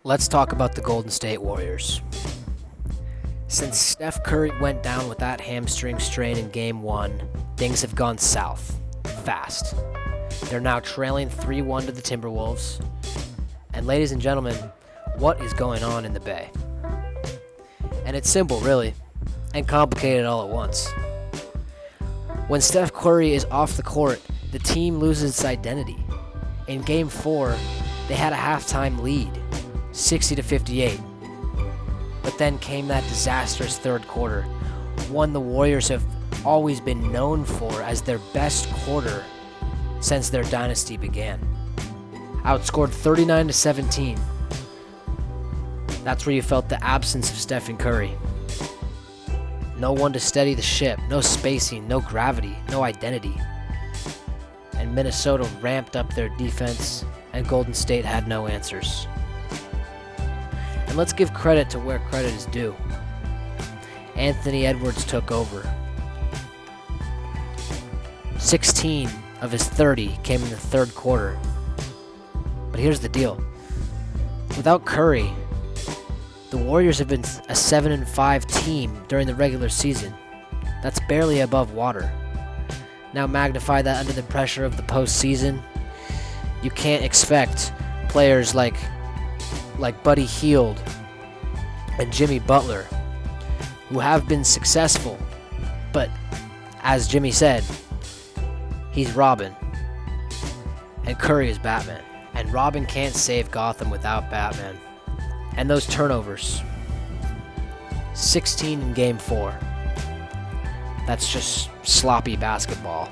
Let's talk about the Golden State Warriors. Since Steph Curry went down with that hamstring strain in Game 1, things have gone south fast. They're now trailing 3-1 to the Timberwolves. And ladies and gentlemen, what is going on in the Bay? And it's simple, really, and complicated all at once. When Steph Curry is off the court, the team loses its identity. In Game 4, they had a halftime lead, 60-58. But then came that disastrous third quarter, one the Warriors have always been known for as their best quarter since their dynasty began. Outscored 39-17. That's where you felt the absence of Stephen Curry. No one to steady the ship, no spacing, no gravity, no identity. And Minnesota ramped up their defense, and Golden State had no answers. And let's give credit to where credit is due. Anthony Edwards took over. 16 of his 30 came in the third quarter. But here's the deal. Without Curry, the Warriors have been a 7-5 team during the regular season. That's barely above water. Now magnify that under the pressure of the postseason. You can't expect players like Buddy Hield and Jimmy Butler, who have been successful, but as Jimmy said, he's Robin, and Curry is Batman. And Robin can't save Gotham without Batman. And those turnovers, 16 in Game 4. That's just sloppy basketball.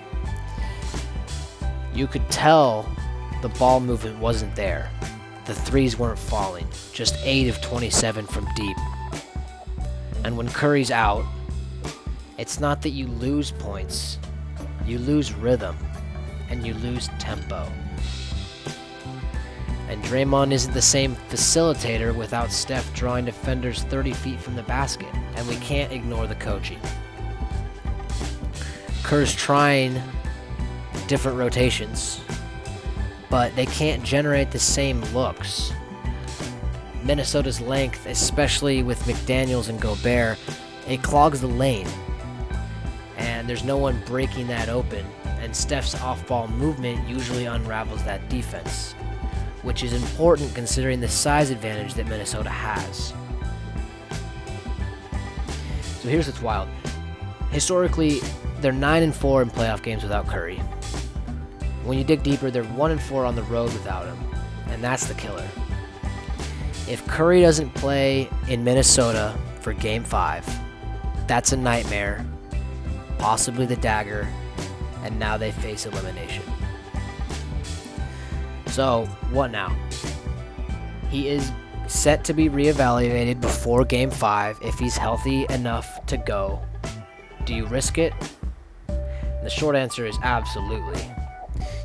You could tell the ball movement wasn't there. The threes weren't falling, just 8 of 27 from deep. And when Curry's out, it's not that you lose points, you lose rhythm, and you lose tempo. And Draymond isn't the same facilitator without Steph drawing defenders 30 feet from the basket, and we can't ignore the coaching. Kerr's trying different rotations, but they can't generate the same looks. Minnesota's length, especially with McDaniels and Gobert, it clogs the lane, and there's no one breaking that open, and Steph's off-ball movement usually unravels that defense, which is important considering the size advantage that Minnesota has. So here's what's wild. Historically, they're 9-4 in playoff games without Curry. When you dig deeper, they're 1-4 on the road without him, and that's the killer. If Curry doesn't play in Minnesota for Game 5, that's a nightmare, possibly the dagger, and now they face elimination. So, what now? He is set to be reevaluated before Game 5 if he's healthy enough to go. Do you risk it? And the short answer is absolutely.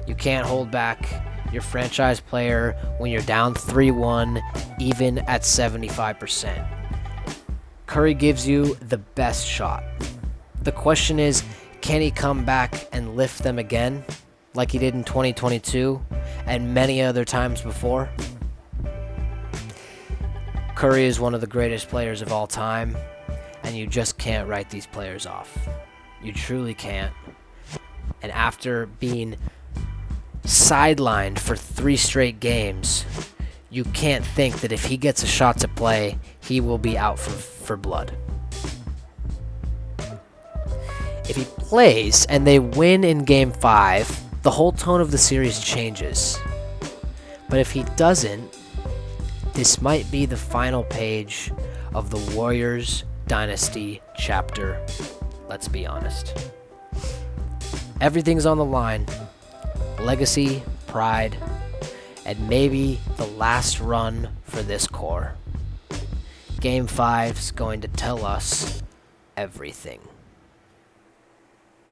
You can't hold back your franchise player when you're down 3-1, even at 75%. Curry gives you the best shot. The question is, can he come back and lift them again, like he did in 2022 and many other times before? Curry is one of the greatest players of all time, and you just can't write these players off. You truly can't. And after being sidelined for 3 straight games, you can't think that if he gets a shot to play, he will be out for blood. If he plays and they win in Game 5, the whole tone of the series changes. But if he doesn't, this might be the final page of the Warriors Dynasty chapter. Let's be honest. Everything's on the line. Legacy, pride, and maybe the last run for this core. Game 5's going to tell us everything.